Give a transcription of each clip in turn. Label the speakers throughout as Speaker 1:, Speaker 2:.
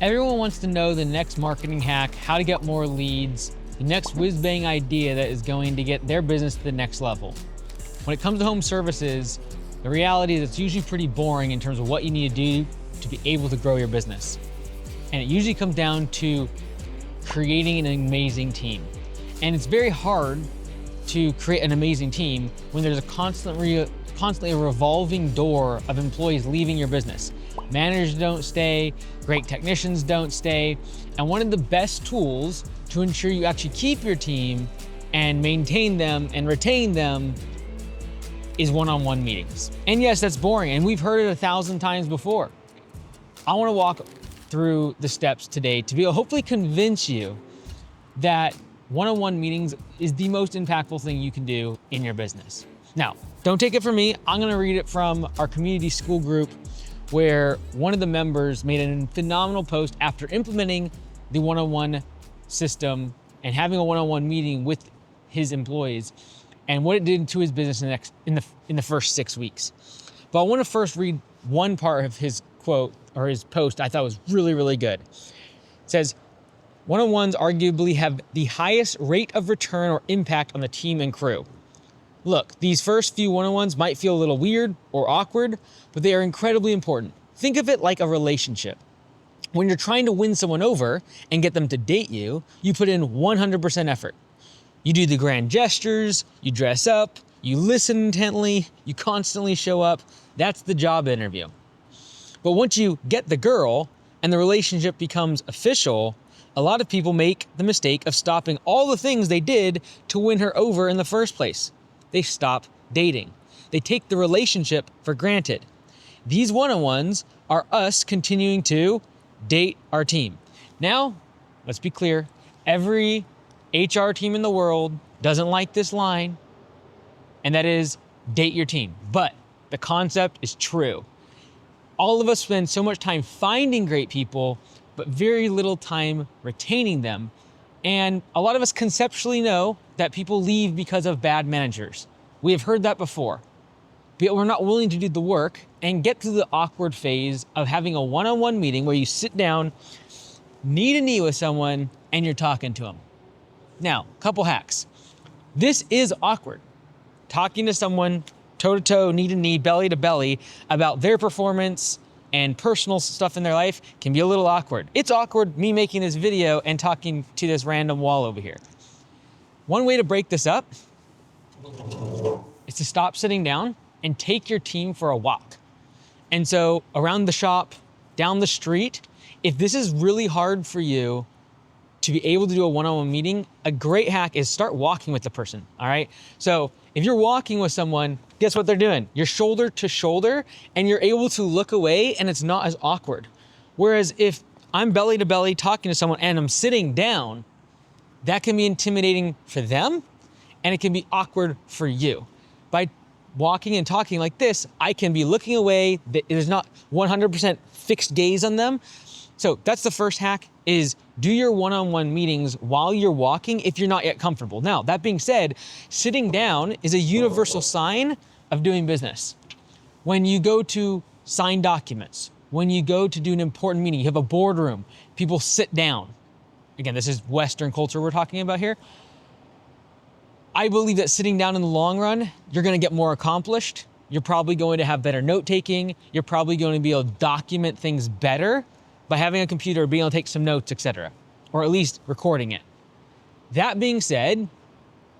Speaker 1: Everyone wants to know the next marketing hack, how to get more leads, the next whiz-bang idea that is going to get their business to the next level. When it comes to home services, the reality is it's usually pretty boring in terms of what you need to do to be able to grow your business. And it usually comes down to creating an amazing team. And it's very hard to create an amazing team when there's a constantly a revolving door of employees leaving your business. Managers don't stay, great technicians don't stay, and one of the best tools to ensure you actually keep your team and maintain them and retain them is one-on-one meetings. And yes, that's boring, and we've heard it 1,000 times before. I wanna walk through the steps today to be able to hopefully convince you that one-on-one meetings is the most impactful thing you can do in your business. Now, don't take it from me. I'm gonna read it from our community school group, where one of the members made a phenomenal post after implementing the one-on-one system and having a one-on-one meeting with his employees and what it did to his business in the first 6 weeks. But I want to first read one part of his quote or his post I thought was really, really good. It says, one-on-ones arguably have the highest rate of return or impact on the team and crew. Look, these first few one-on-ones might feel a little weird or awkward, but they are incredibly important. Think of it like a relationship. When you're trying to win someone over and get them to date you, you put in 100% effort. You do the grand gestures, you dress up, you listen intently, you constantly show up. That's the job interview. But once you get the girl and the relationship becomes official, a lot of people make the mistake of stopping all the things they did to win her over in the first place. They stop dating. They take the relationship for granted. These one-on-ones are us continuing to date our team. Now, let's be clear, every HR team in the world doesn't like this line, and that is date your team. But the concept is true. All of us spend so much time finding great people, but very little time retaining them. And a lot of us conceptually know that people leave because of bad managers. We have heard that before, but we're not willing to do the work and get through the awkward phase of having a one-on-one meeting where you sit down, knee to knee with someone, and you're talking to them. Now, couple hacks. This is awkward. Talking to someone toe to toe, knee to knee, belly to belly about their performance and personal stuff in their life can be a little awkward. It's awkward me making this video and talking to this random wall over here. One way to break this up is to stop sitting down and take your team for a walk. And so around the shop, down the street, if this is really hard for you to be able to do a one-on-one meeting, a great hack is start walking with the person, all right? So if you're walking with someone, guess what they're doing? You're shoulder to shoulder and you're able to look away and it's not as awkward. Whereas if I'm belly to belly talking to someone and I'm sitting down, that can be intimidating for them and it can be awkward for you. By walking and talking like this, I can be looking away. There's not 100% fixed gaze on them. So that's the first hack, is do your one-on-one meetings while you're walking if you're not yet comfortable. Now, that being said, sitting down is a universal sign of doing business. When you go to sign documents, when you go to do an important meeting, you have a boardroom, people sit down. Again, this is Western culture we're talking about here. I believe that sitting down in the long run, you're gonna get more accomplished. You're probably going to have better note-taking. You're probably going to be able to document things better by having a computer, being able to take some notes, etc., or at least recording it. That being said,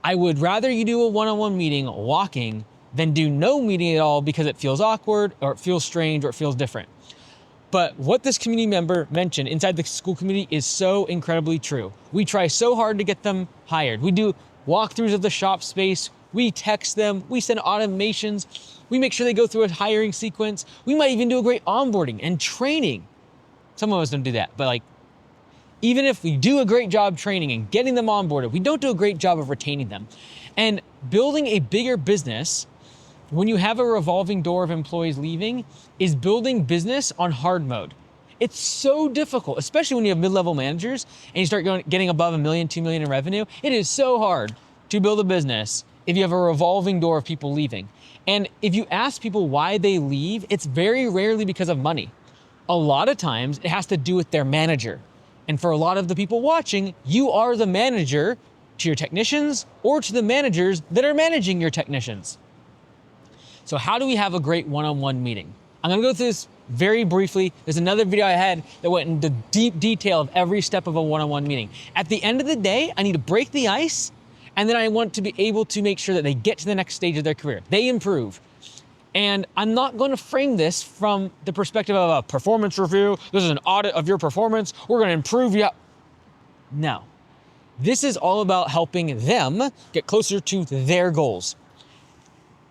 Speaker 1: I would rather you do a one-on-one meeting walking than do no meeting at all because it feels awkward or it feels strange or it feels different. But what this community member mentioned inside the school community is so incredibly true. We try so hard to get them hired. We do walkthroughs of the shop space. We text them. We send automations. We make sure they go through a hiring sequence. We might even do a great onboarding and training. Some of us don't do that, but even if we do a great job training and getting them onboarded, we don't do a great job of retaining them. And building a bigger business, when you have a revolving door of employees leaving, is building business on hard mode. It's so difficult, especially when you have mid-level managers and you start getting above $1 million, $2 million in revenue. It is so hard to build a business if you have a revolving door of people leaving. And if you ask people why they leave, it's very rarely because of money. A lot of times it has to do with their manager. And for a lot of the people watching, you are the manager to your technicians or to the managers that are managing your technicians. So how do we have a great one-on-one meeting? I'm gonna go through this very briefly. There's another video I had that went into deep detail of every step of a one-on-one meeting. At the end of the day, I need to break the ice, and then I want to be able to make sure that they get to the next stage of their career. They improve. And I'm not going to frame this from the perspective of a performance review. This is an audit of your performance. We're going to improve you. No. This is all about helping them get closer to their goals.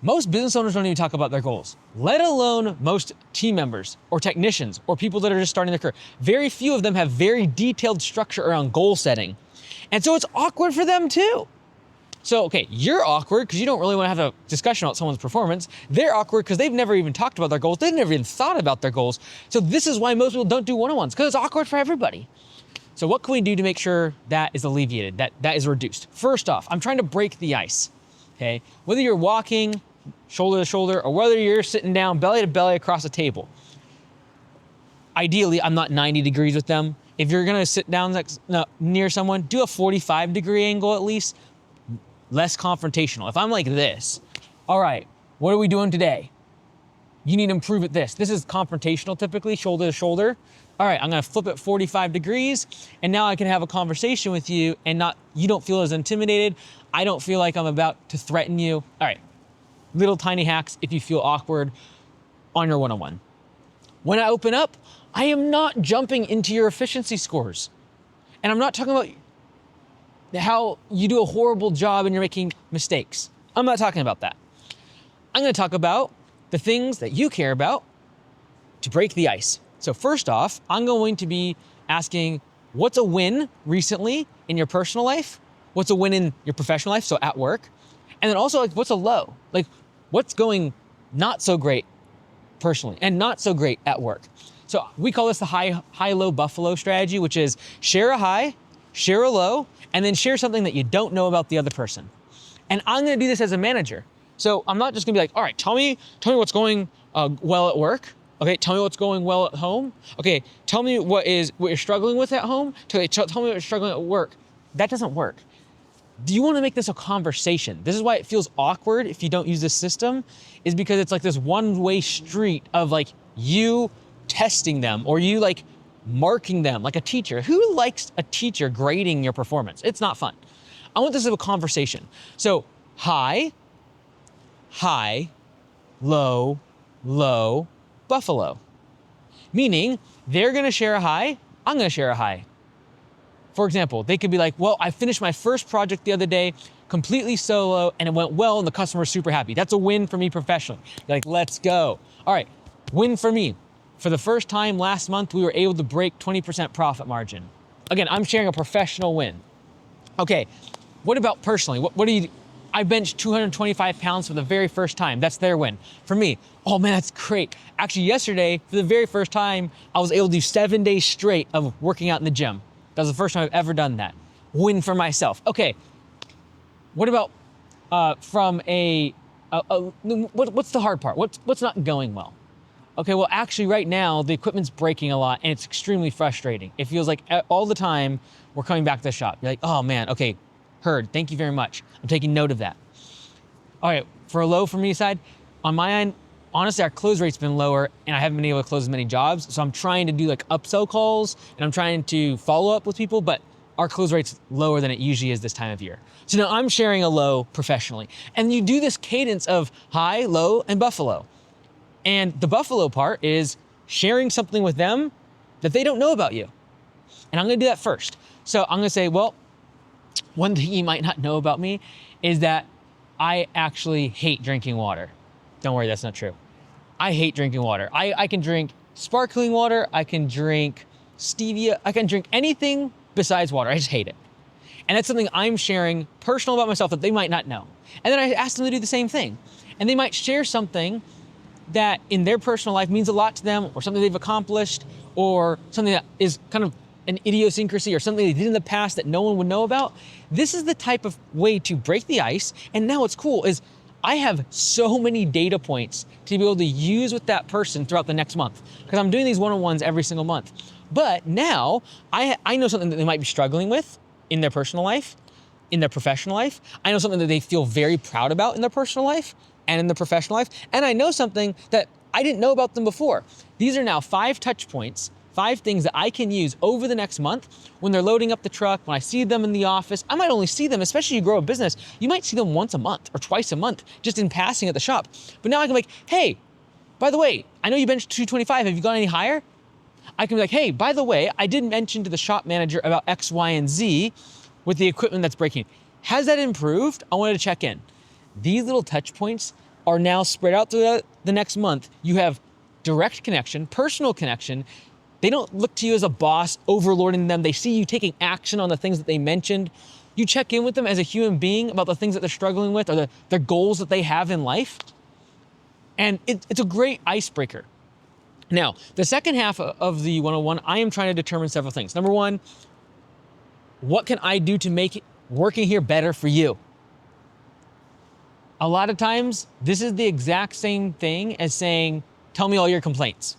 Speaker 1: Most business owners don't even talk about their goals, let alone most team members or technicians or people that are just starting their career. Very few of them have very detailed structure around goal setting. And so it's awkward for them too. So, okay, you're awkward because you don't really want to have a discussion about someone's performance. They're awkward because they've never even talked about their goals. They've never even thought about their goals. So this is why most people don't do one-on-ones, because it's awkward for everybody. So what can we do to make sure that is alleviated, that is reduced? First off, I'm trying to break the ice, okay? Whether you're walking shoulder to shoulder or whether you're sitting down belly to belly across a table. Ideally, I'm not 90 degrees with them. If you're gonna sit down near someone, do a 45-degree angle at least. Less confrontational. If I'm like this, all right, what are we doing today? You need to improve at this. This is confrontational typically, shoulder to shoulder. All right, I'm gonna flip it 45 degrees and now I can have a conversation with you and you don't feel as intimidated. I don't feel like I'm about to threaten you. All right, little tiny hacks if you feel awkward on your one-on-one. When I open up, I am not jumping into your efficiency scores. And I'm not talking about how you do a horrible job and you're making mistakes. I'm not talking about that. I'm gonna talk about the things that you care about to break the ice. So first off, I'm going to be asking, what's a win recently in your personal life? What's a win in your professional life, so at work? And then also, like, what's a low? Like, what's going not so great personally and not so great at work? So we call this the high-low buffalo strategy, which is share a high, share a low, and then share something that you don't know about the other person. And I'm gonna do this as a manager. So I'm not just gonna be like, all right, tell me what's going well at work. Okay, tell me what's going well at home. Okay, tell me what you're struggling with at home. Tell me what you're struggling at work. That doesn't work. Do you wanna make this a conversation? This is why it feels awkward if you don't use this system, is because it's like this one-way street of like you testing them or you like marking them like a teacher. Who likes a teacher grading your performance? It's not fun. I want this to be a conversation. So high, low, low, buffalo. Meaning they're gonna share a high, I'm gonna share a high. For example, they could be like, well, I finished my first project the other day, completely solo, and it went well and the customer's super happy. That's a win for me professionally. You're like, let's go. All right, win for me. For the first time last month, we were able to break 20% profit margin. Again, I'm sharing a professional win. Okay, what about personally? What do you, I benched 225 pounds for the very first time. That's their win. For me, oh man, that's great. Actually, yesterday, for the very first time, I was able to do 7 days straight of working out in the gym. That was the first time I've ever done that. Win for myself. Okay, what about from what's the hard part? What's not going well? Okay, well, actually right now, the equipment's breaking a lot and it's extremely frustrating. It feels like all the time we're coming back to the shop. You're like, oh man, okay, heard, thank you very much. I'm taking note of that. All right, for a low for me side, on my end, honestly, our close rate's been lower and I haven't been able to close as many jobs. So I'm trying to do like upsell calls and I'm trying to follow up with people, but our close rate's lower than it usually is this time of year. So now I'm sharing a low professionally. And you do this cadence of high, low, and buffalo. And the buffalo part is sharing something with them that they don't know about you. And I'm gonna do that first. So I'm gonna say, well, one thing you might not know about me is that I actually hate drinking water. Don't worry, that's not true. I hate drinking water. I can drink sparkling water, I can drink stevia, I can drink anything besides water. I just hate it. And that's something I'm sharing personal about myself that they might not know. And then I ask them to do the same thing. And they might share something that in their personal life means a lot to them, or something they've accomplished, or something that is kind of an idiosyncrasy or something they did in the past that no one would know about. This is the type of way to break the ice. And now what's cool is I have so many data points to be able to use with that person throughout the next month, because I'm doing these one-on-ones every single month. But now I know something that they might be struggling with in their personal life, in their professional life. I know something that they feel very proud about in their personal life and in their professional life. And I know something that I didn't know about them before. These are now 5 touch points, 5 things that I can use over the next month when they're loading up the truck, when I see them in the office. I might only see them, especially you grow a business, you might see them once a month or twice a month, just in passing at the shop. But now I can be like, hey, by the way, I know you benched 225, have you gone any higher? I can be like, hey, by the way, I did mention to the shop manager about X, Y, and Z with the equipment that's breaking. Has that improved? I wanted to check in. These little touch points are now spread out through the next month. You have direct connection, personal connection. They don't look to you as a boss overlording them. They see you taking action on the things that they mentioned. You check in with them as a human being about the things that they're struggling with or their goals that they have in life. And it's a great icebreaker. Now, the second half of the 101, I am trying to determine several things. Number one, what can I do to make working here better for you? A lot of times, this is the exact same thing as saying, tell me all your complaints.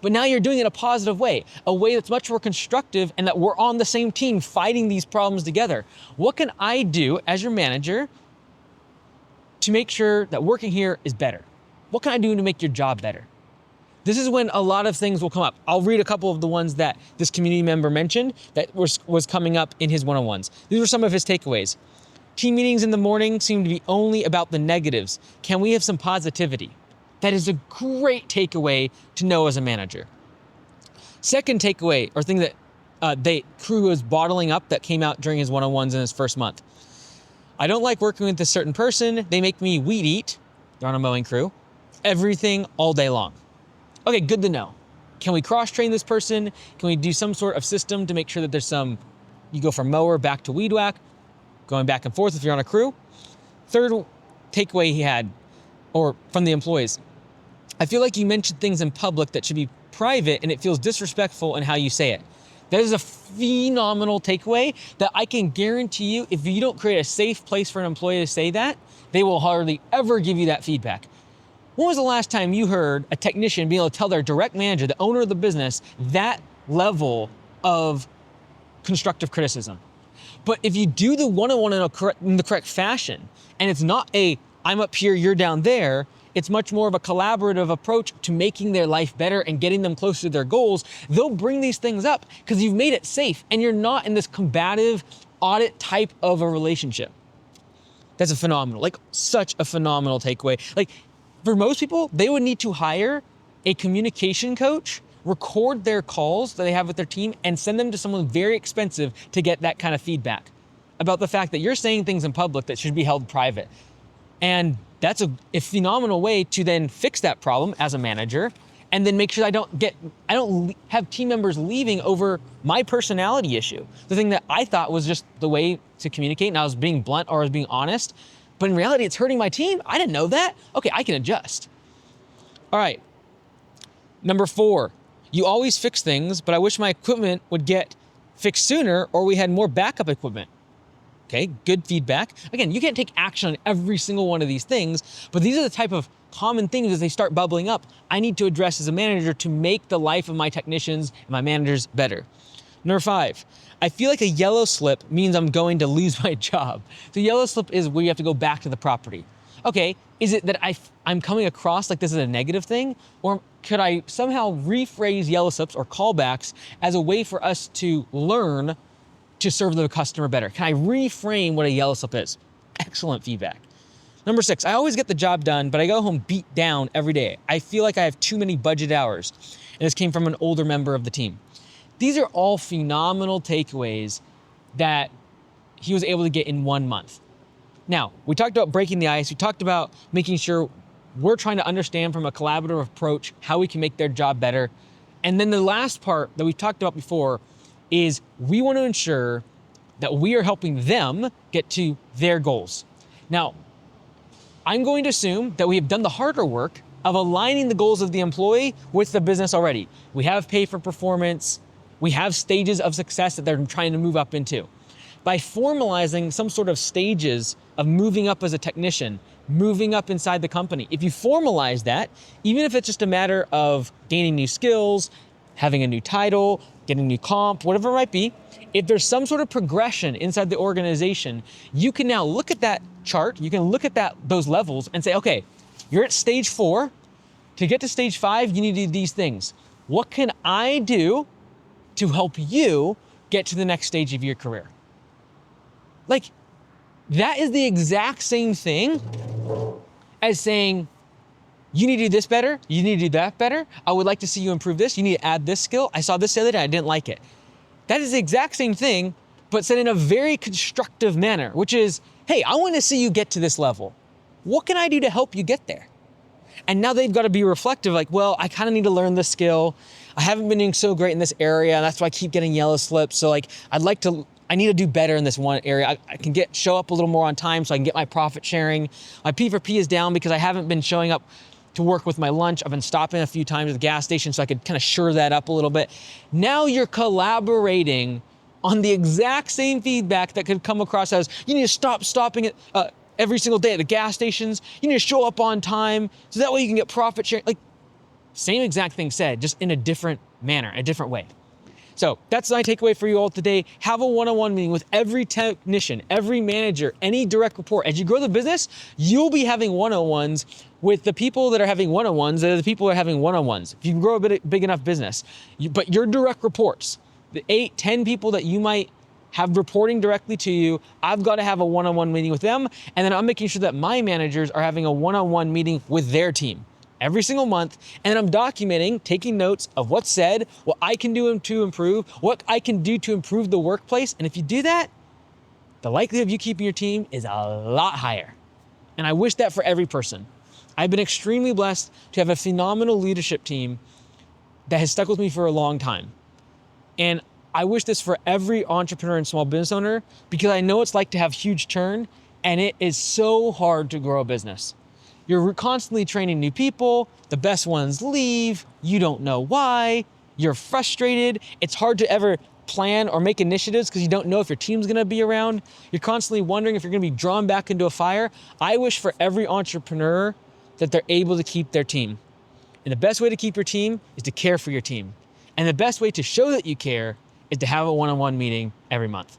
Speaker 1: But now you're doing it a positive way, a way that's much more constructive and that we're on the same team fighting these problems together. What can I do as your manager to make sure that working here is better? What can I do to make your job better? This is when a lot of things will come up. I'll read a couple of the ones that this community member mentioned that was coming up in his one-on-ones. These were some of his takeaways. Team meetings in the morning seem to be only about the negatives. Can we have some positivity? That is a great takeaway to know as a manager. Second takeaway, or thing that crew was bottling up that came out during his one-on-ones in his first month. I don't like working with a certain person. They make me weed eat, they're on a mowing crew, everything all day long. Okay, good to know. Can we cross-train this person? Can we do some sort of system to make sure that there's you go from mower back to weed whack, going back and forth if you're on a crew? Third takeaway he had, or from the employees, I feel like you mentioned things in public that should be private and it feels disrespectful in how you say it. That is a phenomenal takeaway that I can guarantee you, if you don't create a safe place for an employee to say that, they will hardly ever give you that feedback. When was the last time you heard a technician be able to tell their direct manager, the owner of the business, that level of constructive criticism? But if you do the one-on-one in the correct fashion, and it's not I'm up here, you're down there, it's much more of a collaborative approach to making their life better and getting them closer to their goals, they'll bring these things up because you've made it safe and you're not in this combative audit type of a relationship. That's such a phenomenal takeaway. For most people, they would need to hire a communication coach, record their calls that they have with their team, and send them to someone very expensive to get that kind of feedback about the fact that you're saying things in public that should be held private. And that's a phenomenal way to then fix that problem as a manager, and then make sure I don't have team members leaving over my personality issue. The thing that I thought was just the way to communicate, and I was being blunt or I was being honest, but in reality, it's hurting my team. I didn't know that. Okay, I can adjust. All right. Number 4, you always fix things, but I wish my equipment would get fixed sooner or we had more backup equipment. Okay, good feedback. Again, you can't take action on every single one of these things, but these are the type of common things as they start bubbling up, I need to address as a manager to make the life of my technicians and my managers better. Number 5, I feel like a yellow slip means I'm going to lose my job. The yellow slip is where you have to go back to the property. Okay, is it that I'm coming across like this is a negative thing? Or could I somehow rephrase yellow slips or callbacks as a way for us to learn to serve the customer better? Can I reframe what a yellow slip is? Excellent feedback. Number 6, I always get the job done, but I go home beat down every day. I feel like I have too many budget hours. And this came from an older member of the team. These are all phenomenal takeaways that he was able to get in 1 month. Now, we talked about breaking the ice. We talked about making sure we're trying to understand from a collaborative approach how we can make their job better. And then the last part that we talked about before is we want to ensure that we are helping them get to their goals. Now, I'm going to assume that we have done the harder work of aligning the goals of the employee with the business already. We have pay for performance. We have stages of success that they're trying to move up into. By formalizing some sort of stages of moving up as a technician, moving up inside the company. If you formalize that, even if it's just a matter of gaining new skills, having a new title, getting a new comp, whatever it might be, if there's some sort of progression inside the organization, you can now look at that chart, you can look at those levels and say, okay, you're at stage 4. To get to stage 5, you need to do these things. What can I do to help you get to the next stage of your career? Like, that is the exact same thing as saying, you need to do this better, you need to do that better, I would like to see you improve this, you need to add this skill, I saw this the other day, I didn't like it. That is the exact same thing, but said in a very constructive manner, which is, hey, I want to see you get to this level. What can I do to help you get there? And now they've got to be reflective, like, well, I kind of need to learn this skill. I haven't been doing so great in this area, and that's why I keep getting yellow slips. So like, I need to do better in this one area. I can show up a little more on time so I can get my profit sharing. My P4P is down because I haven't been showing up to work with my lunch. I've been stopping a few times at the gas station so I could kind of shore that up a little bit. Now you're collaborating on the exact same feedback that could come across as, you need to stop stopping at every single day at the gas stations. You need to show up on time so that way you can get profit sharing. Like, same exact thing said, just in a different manner, a different way. So that's my takeaway for you all today. Have a one-on-one meeting with every technician, every manager, any direct report. As you grow the business, you'll be having one-on-ones with the people that are having one-on-ones, that are the people that are having one-on-ones. If you can grow a big enough business, but your direct reports, the 8, 10 people that you might have reporting directly to you, I've got to have a one-on-one meeting with them. And then I'm making sure that my managers are having a one-on-one meeting with their team every single month. And then I'm documenting, taking notes of what's said, what I can do to improve, what I can do to improve the workplace. And if you do that, the likelihood of you keeping your team is a lot higher. And I wish that for every person. I've been extremely blessed to have a phenomenal leadership team that has stuck with me for a long time. And I wish this for every entrepreneur and small business owner, because I know it's like to have huge churn, and it is so hard to grow a business. You're constantly training new people, the best ones leave, you don't know why, you're frustrated, it's hard to ever plan or make initiatives because you don't know if your team's gonna be around. You're constantly wondering if you're gonna be drawn back into a fire. I wish for every entrepreneur that they're able to keep their team. And the best way to keep your team is to care for your team. And the best way to show that you care is to have a one-on-one meeting every month.